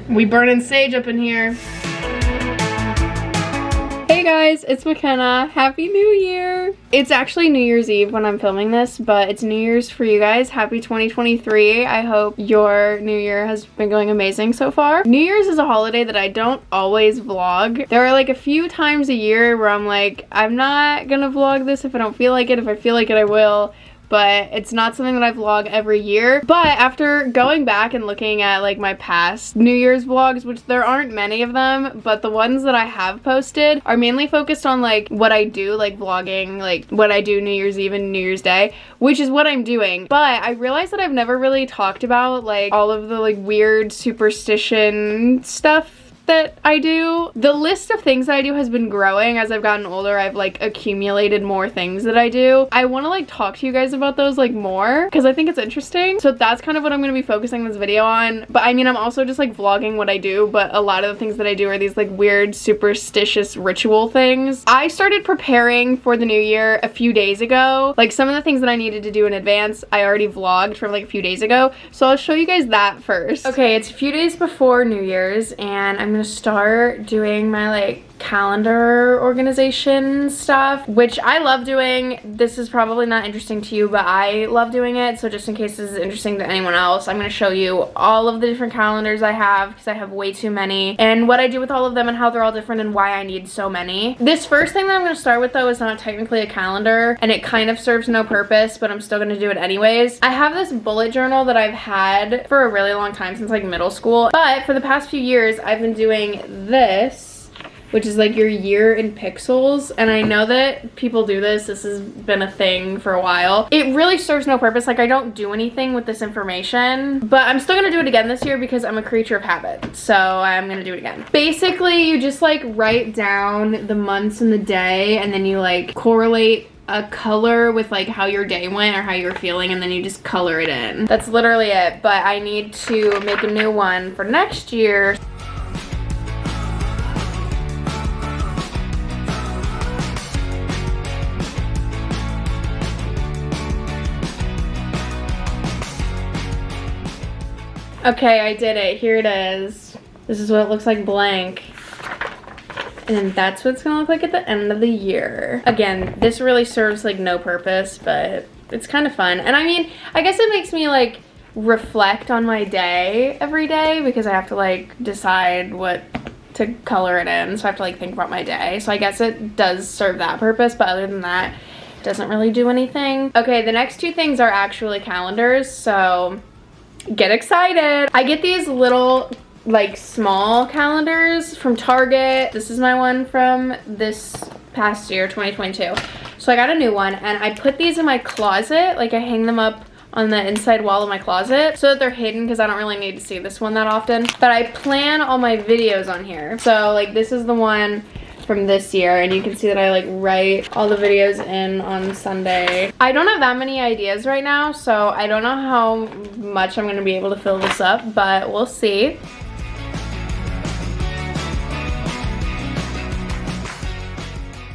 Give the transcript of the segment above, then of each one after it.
We burning sage up in here. Hey guys, it's McKenna. Happy New Year! It's actually New Year's Eve when I'm filming this, but it's New Year's for you guys. Happy 2023. I hope your New Year has been going amazing so far. New Year's is a holiday that I don't always vlog. There are like a few times a year where I'm like, I'm not gonna vlog this if I don't feel like it. If I feel like it, I will. But it's not something that I vlog every year. But after going back and looking at like my past New Year's vlogs, which there aren't many of them, but the ones that I have posted are mainly focused on like what I do, like vlogging, like what I do New Year's Eve and New Year's Day, which is what I'm doing. But I realized that I've never really talked about like all of the like weird superstition stuff that I do. The list of things that I do has been growing as I've gotten older. I've like accumulated more things that I do. I want to like talk to you guys about those like more because I think it's interesting. So that's kind of what I'm going to be focusing this video on. But I mean, I'm also just like vlogging what I do, but a lot of the things that I do are these like weird superstitious ritual things. I started preparing for the new year a few days ago. Like some of the things that I needed to do in advance, I already vlogged from like a few days ago. So I'll show you guys that first. Okay, it's a few days before New Year's and I'm gonna start doing my like calendar organization stuff, which I love doing. This is probably not interesting to you, but I love doing it. So just in case this is interesting to anyone else, I'm going to show you all of the different calendars I have because I have way too many and what I do with all of them and how they're all different and why I need so many. This first thing that I'm going to start with though is not technically a calendar and it kind of serves no purpose, but I'm still going to do it anyways. I have this bullet journal that I've had for a really long time, since like middle school, but for the past few years I've been doing this, which is like your year in pixels. And I know that people do this. This has been a thing for a while. It really serves no purpose. Like I don't do anything with this information, but I'm still gonna do it again this year because I'm a creature of habit. So I'm gonna do it again. Basically, you just like write down the months and the day and then you like correlate a color with like how your day went or how you're feeling and then you just color it in. That's literally it, but I need to make a new one for next year. Okay, I did it. Here it is. This is what it looks like blank. And that's what it's gonna look like at the end of the year. Again, this really serves like no purpose, but it's kind of fun. And I mean, I guess it makes me like reflect on my day every day because I have to like decide what to color it in. So I have to like think about my day. So I guess it does serve that purpose, but other than that, it doesn't really do anything. Okay, the next two things are actually calendars, so get excited. I get these little like small calendars from Target. This is my one from this past year, 2022. So I got a new one and I put these in my closet. Like I hang them up on the inside wall of my closet so that they're hidden because I don't really need to see this one that often. But I plan all my videos on here. So like this is the one from this year and you can see that I like write all the videos in on Sunday. I don't have that many ideas right now, so I don't know how much I'm gonna be able to fill this up, but we'll see.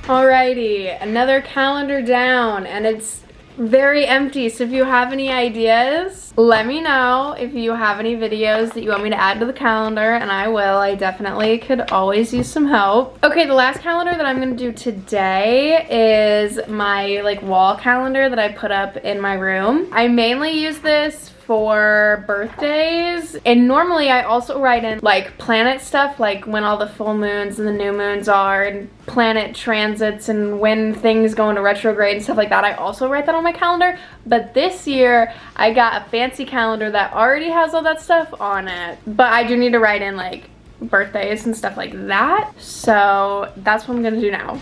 Alrighty, another calendar down and it's very empty, so if you have any ideas, let me know. If you have any videos that you want me to add to the calendar, and I will. I definitely could always use some help. Okay, the last calendar that I'm gonna do today is my like wall calendar that I put up in my room. I mainly use this for birthdays, and normally I also write in like planet stuff, like when all the full moons and the new moons are and planet transits and when things go into retrograde and stuff like that. I also write that on my calendar, but this year I got a fancy calendar that already has all that stuff on it, but I do need to write in like birthdays and stuff like that, so that's what I'm gonna do now.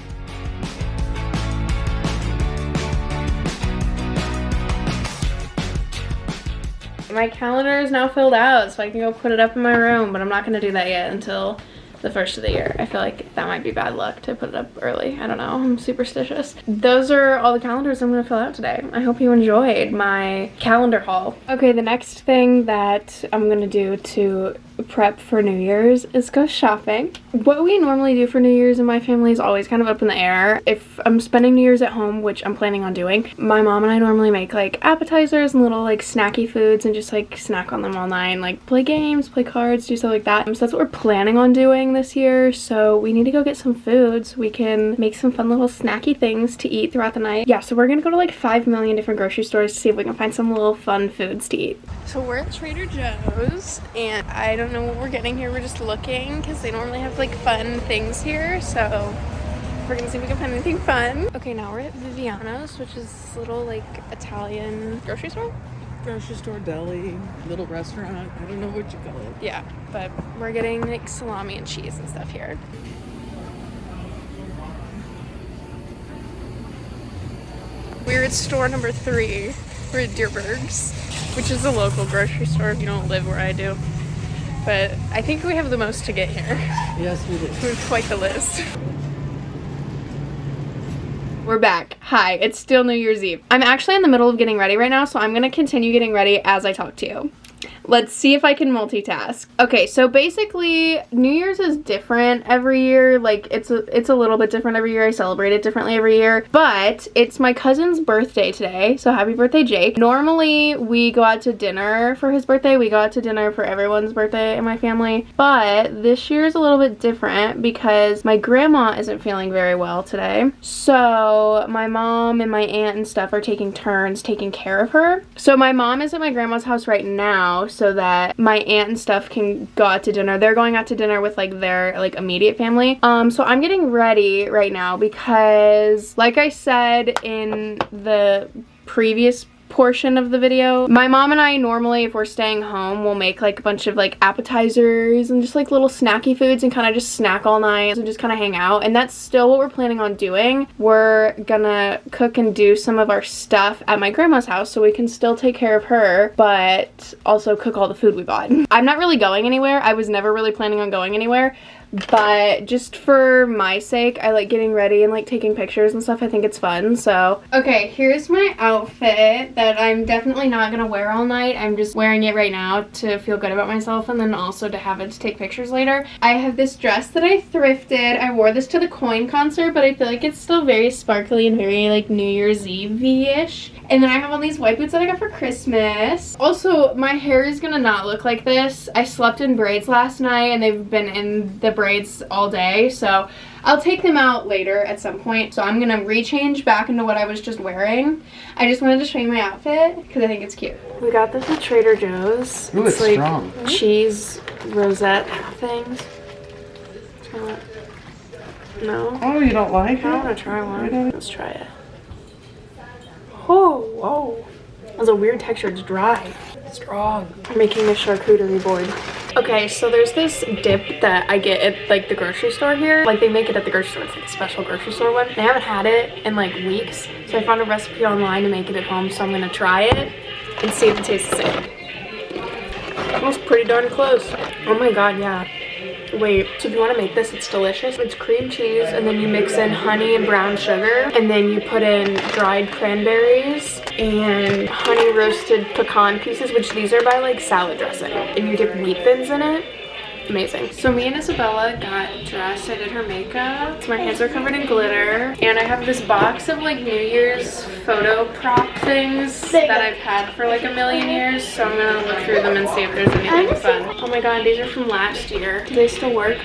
My calendar is now filled out, so I can go put it up in my room, but I'm not gonna do that yet until the first of the year. I feel like that might be bad luck to put it up early. I don't know, I'm superstitious. Those are all the calendars I'm gonna fill out today. I hope you enjoyed my calendar haul. Okay, the next thing that I'm gonna do to prep for New Year's is go shopping. What we normally do for New Year's in my family is always kind of up in the air. If I'm spending New Year's at home, which I'm planning on doing, my mom and I normally make like appetizers and little like snacky foods and just like snack on them all night and like play games, play cards, do stuff like that. So that's what we're planning on doing this year. So we need to go get some food so we can make some fun little snacky things to eat throughout the night. Yeah, so we're gonna go to like 5 million different grocery stores to see if we can find some little fun foods to eat. So we're at Trader Joe's and I don't know what we're getting here. We're just looking because they normally have like fun things here. So we're gonna see if we can find anything fun. Okay, now we're at Viviano's, which is this little like Italian grocery store. Grocery store, deli, little restaurant. I don't know what you call it. Yeah, but we're getting like salami and cheese and stuff here. We're at store number 3. We're at Dierberg's, which is a local grocery store if you don't live where I do. But I think we have the most to get here. Yes, we do. We have quite the list. We're back. Hi, it's still New Year's Eve. I'm actually in the middle of getting ready right now, so I'm gonna continue getting ready as I talk to you. Let's see if I can multitask. Okay, so basically New Year's is different every year. Like it's a little bit different every year. I celebrate it differently every year. But it's my cousin's birthday today, so happy birthday, Jake. Normally we go out to dinner for his birthday. We go out to dinner for everyone's birthday in my family. But this year is a little bit different because my grandma isn't feeling very well today. So my mom and my aunt and stuff are taking turns taking care of her. So my mom is at my grandma's house right now, so that my aunt and stuff can go out to dinner. They're going out to dinner with like their like immediate family. So I'm getting ready right now because like I said in the previous portion of the video, my mom and I normally, if we're staying home, we'll make like a bunch of like appetizers and just like little snacky foods and kind of just snack all night and just kind of hang out, and that's still what we're planning on doing. We're gonna cook and do some of our stuff at my grandma's house so we can still take care of her but also cook all the food we bought. I'm not really going anywhere. I was never really planning on going anywhere, but just for my sake, I like getting ready and like taking pictures and stuff. I think it's fun. So okay, here's my outfit that I'm definitely not gonna wear all night. I'm just wearing it right now to feel good about myself and then also to have it to take pictures later. I have this dress that I thrifted. I wore this to the Coin concert, but I feel like it's still very sparkly and very like New Year's Eve-ish. And then I have on these white boots that I got for Christmas. Also, my hair is gonna not look like this. I slept in braids last night and they've been in the braids all day, so I'll take them out later at some point. So I'm gonna rechange back into what I was just wearing. I just wanted to show you my outfit because I think it's cute. We got this at Trader Joe's. Ooh, it's like strong. Cheese rosette things. No. Oh, you don't like it? I want to try one. Let's try it. Oh, whoa. That's a weird texture. It's dry. Strong. I'm making a charcuterie board. Okay, so there's this dip that I get at like the grocery store here. Like they make it at the grocery store. It's like a special grocery store one. I haven't had it in like weeks. So I found a recipe online to make it at home. So I'm gonna try it and see if it tastes the same. That was pretty darn close. Oh my god, yeah. Wait, so if you want to make this, it's delicious. It's cream cheese and then you mix in honey and brown sugar and then you put in dried cranberries and honey roasted pecan pieces, which these are by like salad dressing, and you dip wheat thins in it. Amazing. So me and Isabella got dressed. I did her makeup. So my hands are covered in glitter. And I have this box of like New Year's photo prop things that I've had for like a million years. So I'm gonna look through them and see if there's anything fun. Oh my god, these are from last year. Do they still work?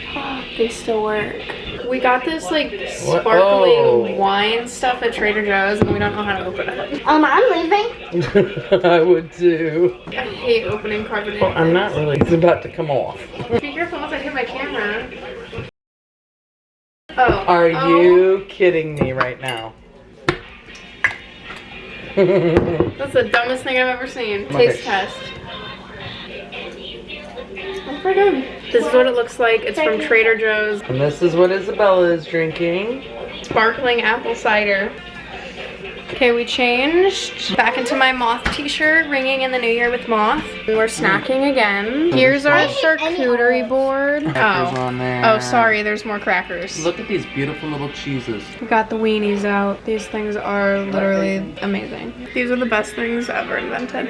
They still work. We got this like sparkling wine stuff at Trader Joe's and we don't know how to open it. I'm leaving. I would too. I hate opening carbonated. Well, I'm not really. It's about to come off. Be careful once I hit my camera. Oh. Are you kidding me right now? That's the dumbest thing I've ever seen. Okay. Taste test. Oh my god. This is what it looks like. It's from Trader Joe's. And this is what Isabella is drinking. Sparkling apple cider. Okay, we changed back into my moth t-shirt, ringing in the new year with moth. And we're snacking again. Here's our charcuterie board. Crackers on there. Oh, sorry, there's more crackers. Look at these beautiful little cheeses. We got the weenies out. These things are literally amazing. These are the best things ever invented.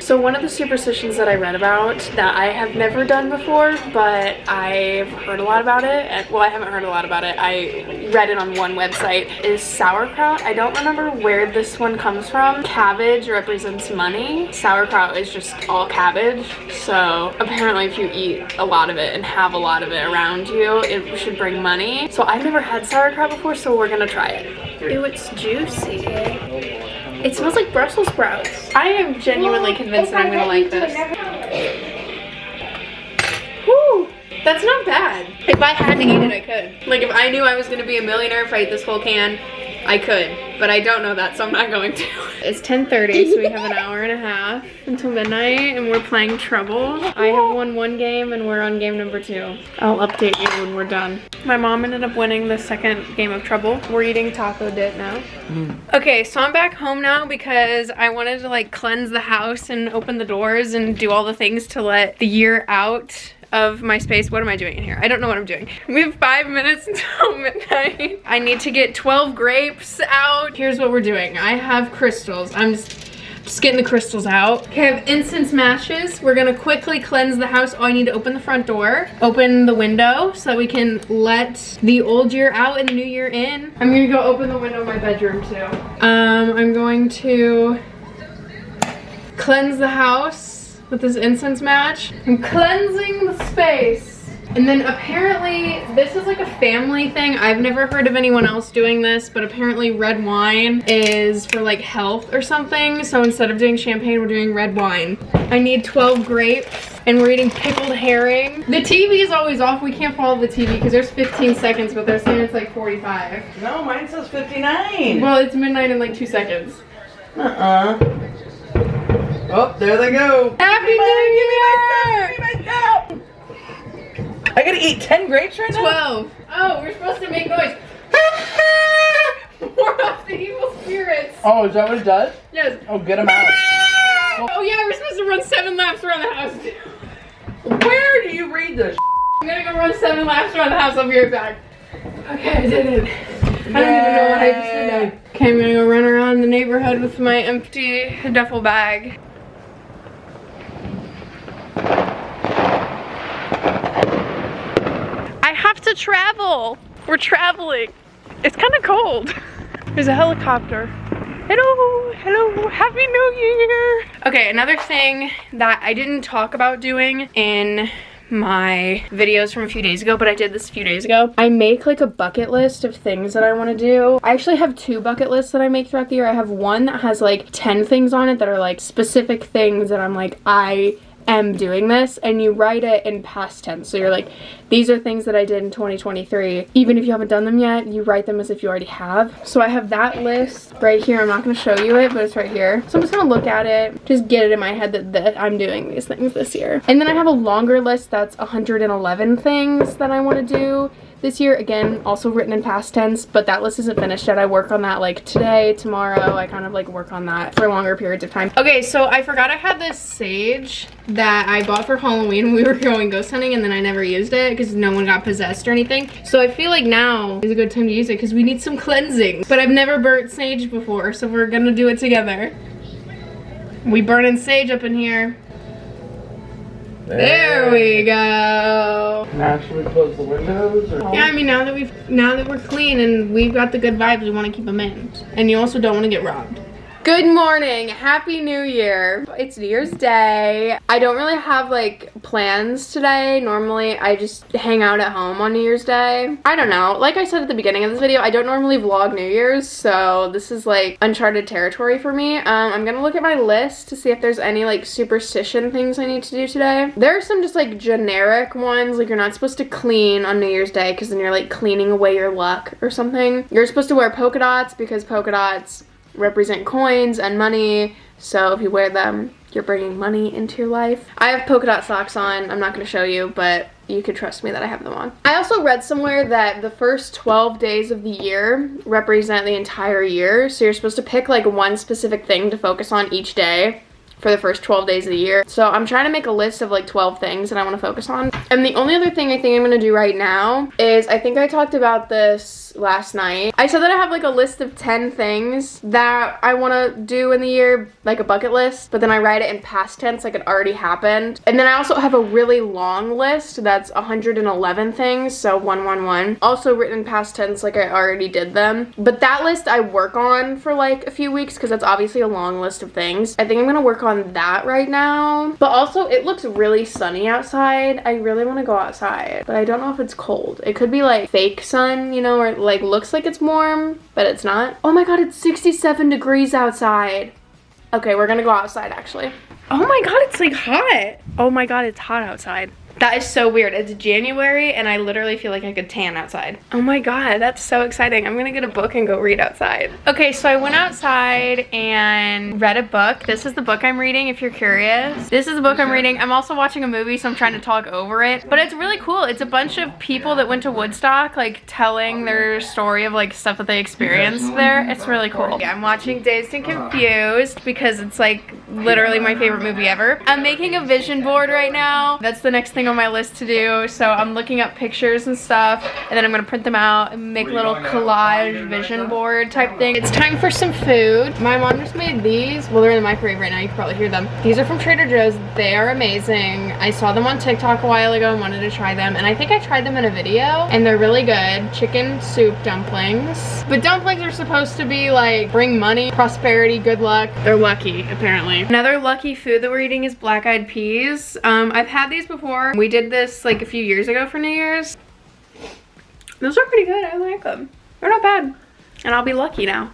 So one of the superstitions that I read about that I have never done before, but I've heard a lot about it. Well, I haven't heard a lot about it. I read it on one website, is sauerkraut. I don't remember where this one comes from. Cabbage represents money. Sauerkraut is just all cabbage. So apparently if you eat a lot of it and have a lot of it around you, it should bring money. So I've never had sauerkraut before, so we're gonna try it. Ew, it's juicy. It smells like Brussels sprouts. I am genuinely convinced that I'm gonna like this. Woo! That's not bad. If I had to eat it, I could. Like if I knew I was gonna be a millionaire if I ate this whole can, I could. But I don't know that, so I'm not going to. It's 10:30, so we have an hour and a half until midnight, and we're playing Trouble. I have won one game, and we're on game number 2. I'll update you when we're done. My mom ended up winning the second game of Trouble. We're eating taco dip now. Okay, so I'm back home now because I wanted to like cleanse the house and open the doors and do all the things to let the year out of my space. What am I doing in here? I don't know what I'm doing. We have 5 minutes until midnight. I need to get 12 grapes out. Here's what we're doing. I have crystals. I'm just getting the crystals out. Okay, I have incense matches. We're gonna quickly cleanse the house. Oh, I need to open the front door, open the window so that we can let the old year out and the new year in. I'm gonna go open the window in my bedroom too. I'm going to cleanse the house with this incense match. I'm cleansing the space. And then apparently this is like a family thing. I've never heard of anyone else doing this, but apparently red wine is for like health or something. So instead of doing champagne, we're doing red wine. I need 12 grapes and we're eating pickled herring. The TV is always off. We can't follow the TV because there's 15 seconds, but they're saying it's like 45. No, mine says 59. Well, it's midnight in like 2 seconds. Oh, there they go. Happy New Year! Give me my stuff! I gotta eat 10 grapes right now? 12. Oh, we're supposed to make noise. Ward off the evil spirits. Oh, is that what it does? Yes. Oh, get them out. Oh yeah, we're supposed to run 7 laps around the house. Where do you read this? I'm gonna go run 7 laps around the house. I'll be right back. Okay, I did it. I don't even know what I just did. Okay, I'm gonna go run around the neighborhood with my empty duffel bag. I have to travel. We're traveling. It's kind of cold. There's a helicopter. Hello, hello, Happy New Year. Okay, another thing that I didn't talk about doing in my videos from a few days ago, but I did this a few days ago. I make like a bucket list of things that I want to do. I actually have 2 bucket lists that I make throughout the year. I have one that has like 10 things on it that are like specific things that I'm like, I am doing this, and you write it in past tense. So you're like, these are things that I did in 2023. Even if you haven't done them yet, you write them as if you already have. So I have that list right here. I'm not going to show you it, but it's right here. So I'm just going to look at it, just get it in my head that I'm doing these things this year. And then I have a longer list that's 111 things that I want to do this year. Again, also written in past tense, but that list isn't finished yet. I work on that like today, tomorrow. I kind of like work on that for longer periods of time. Okay, so I forgot I had this sage that I bought for Halloween when we were going ghost hunting, and then I never used it because no one got possessed or anything. So I feel like now is a good time to use it because we need some cleansing. But I've never burnt sage before, so we're gonna do it together. We burning sage up in here. There we go. Now should we close the windows? Or? Yeah, I mean now that we're clean and we've got the good vibes, we want to keep them in. And you also don't want to get robbed. Good morning, Happy New Year. It's New Year's Day. I don't really have like plans today. Normally I just hang out at home on New Year's Day. I don't know, like I said at the beginning of this video, I don't normally vlog New Year's, so this is like uncharted territory for me. I'm gonna look at my list to see if there's any like superstition things I need to do today. There are some just like generic ones, like you're not supposed to clean on New Year's Day because then you're like cleaning away your luck or something. You're supposed to wear polka dots because polka dots represent coins and money, so if you wear them, you're bringing money into your life. I have polka dot socks on. I'm not going to show you, but you could trust me that I have them on. I also read somewhere that the first 12 days of the year represent the entire year, so you're supposed to pick like one specific thing to focus on each day for the first 12 days of the year. So I'm trying to make a list of like 12 things that I want to focus on. And the only other thing I think I'm going to do right now is, I think I talked about this this last night. I said that I have like a list of 10 things that I want to do in the year, like a bucket list, but then I write it in past tense like it already happened. And then I also have a really long list that's 111 things, so 111. Also written in past tense like I already did them. But that list I work on for like a few weeks because that's obviously a long list of things. I think I'm gonna work on that right now. But also it looks really sunny outside. I really want to go outside, but I don't know if it's cold. It could be like fake sun, you know, or it like looks like it's warm, but it's not. Oh my god, it's 67 degrees outside. Okay, we're gonna go outside actually. Oh my god, it's like hot. Oh my god, it's hot outside. That is so weird. It's January and I literally feel like I could tan outside. Oh my god, that's so exciting. I'm gonna get a book and go read outside. Okay, so I went outside and read a book. This is the book I'm reading if you're curious. This is the book I'm reading. I'm also watching a movie, so I'm trying to talk over it. But it's really cool. It's a bunch of people that went to Woodstock, like telling their story of like stuff that they experienced there. It's really cool. Yeah, I'm watching Dazed and Confused because it's like literally my favorite movie ever. I'm making a vision board right now. That's the next thing on my list to do. So I'm looking up pictures and stuff, and then I'm gonna print them out and make a little collage vision board type thing. It's time for some food. My mom just made these. Well, they're in the microwave right now. You can probably hear them. These are from Trader Joe's. They are amazing. I saw them on TikTok a while ago and wanted to try them, and I think I tried them in a video, and they're really good. Chicken soup dumplings. But dumplings are supposed to be like bring money, prosperity, good luck. They're lucky, apparently. Another lucky food that we're eating is black-eyed peas. I've had these before. We did this like a few years ago for New Year's. Those are pretty good. I like them. They're not bad. And I'll be lucky now.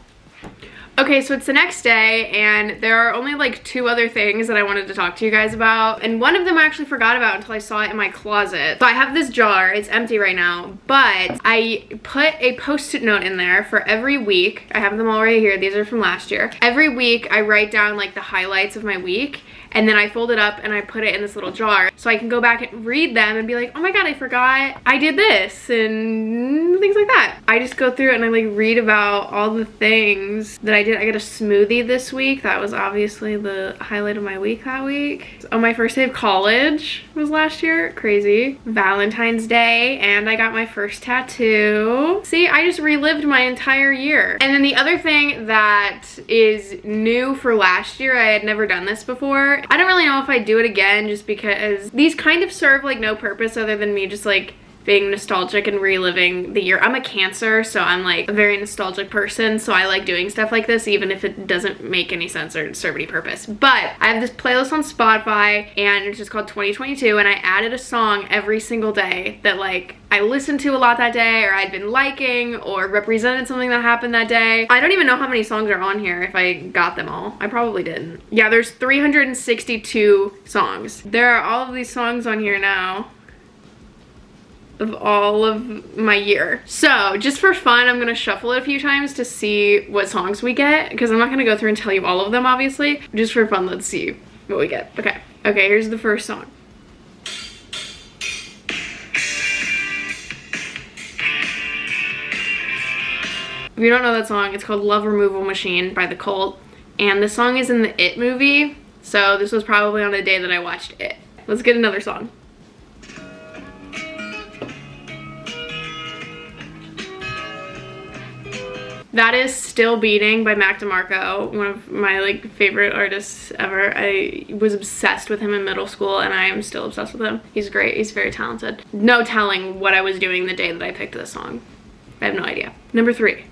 Okay, so it's the next day and there are only like 2 other things that I wanted to talk to you guys about. And one of them I actually forgot about until I saw it in my closet. So I have this jar. It's empty right now, but I put a post-it note in there for every week. I have them all right here. These are from last year. Every week I write down like the highlights of my week, and then I fold it up and I put it in this little jar so I can go back and read them and be like, oh my god, I forgot I did this and things like that. I just go through it and I like read about all the things that I did. I got a smoothie this week. That was obviously the highlight of my week that week. Oh, my first day of college was last year. Crazy. Valentine's Day, and I got my first tattoo. See, I just relived my entire year. And then the other thing that is new for last year, I had never done this before. I don't really know if I'd do it again just because these kind of serve like no purpose other than me just like being nostalgic and reliving the year. I'm a Cancer, so I'm like a very nostalgic person, so I like doing stuff like this even if it doesn't make any sense or serve any purpose. But I have this playlist on Spotify and it's just called 2022, and I added a song every single day that like I listened to a lot that day or I'd been liking or represented something that happened that day. I don't even know how many songs are on here if I got them all. I probably didn't. Yeah, there's 362 songs. There are all of these songs on here now of all of my year. So just for fun, I'm gonna shuffle it a few times to see what songs we get, because I'm not gonna go through and tell you all of them obviously. Just for fun, let's see what we get. Okay, here's the first song. If you don't know that song, it's called Love Removal Machine by The Cult, and the song is in the It movie, so this was probably on the day that I watched It. Let's get another song. That is Still Beating by Mac DeMarco, one of my like favorite artists ever. I was obsessed with him in middle school and I am still obsessed with him. He's great, he's very talented. No telling what I was doing the day that I picked this song. I have no idea. Number 3.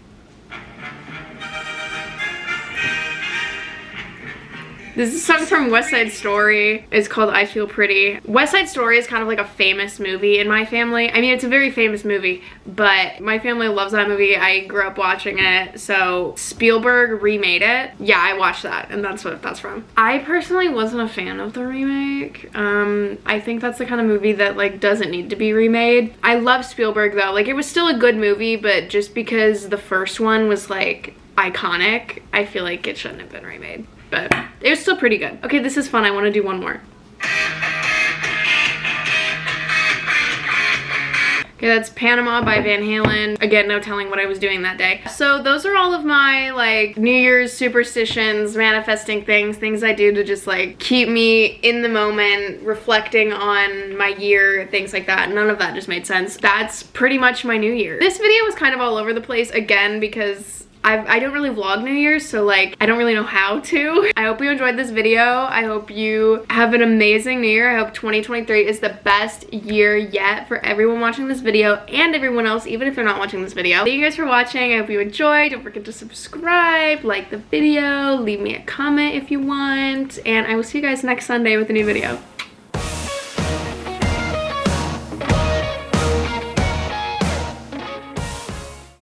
This is a song from West Side Story. It's called I Feel Pretty. West Side Story is kind of like a famous movie in my family. I mean, it's a very famous movie, but my family loves that movie. I grew up watching it, so Spielberg remade it. Yeah, I watched that, and that's what that's from. I personally wasn't a fan of the remake. I think that's the kind of movie that like doesn't need to be remade. I love Spielberg though. Like, it was still a good movie, but just because the first one was like iconic, I feel like it shouldn't have been remade. But it was still pretty good. Okay, this is fun. I want to do one more. Okay, that's Panama by Van Halen. Again, no telling what I was doing that day. So those are all of my like New Year's superstitions, manifesting things I do to just like keep me in the moment, reflecting on my year, things like that. None of that just made sense. That's pretty much my New Year. This video was kind of all over the place again because I don't really vlog New Year's, so like I don't really know how to. I hope you enjoyed this video. I hope you have an amazing New Year. I hope 2023 is the best year yet for everyone watching this video and everyone else, even if they're not watching this video. Thank you guys for watching. I hope you enjoyed. Don't forget to subscribe, like the video, leave me a comment if you want, and I will see you guys next Sunday with a new video.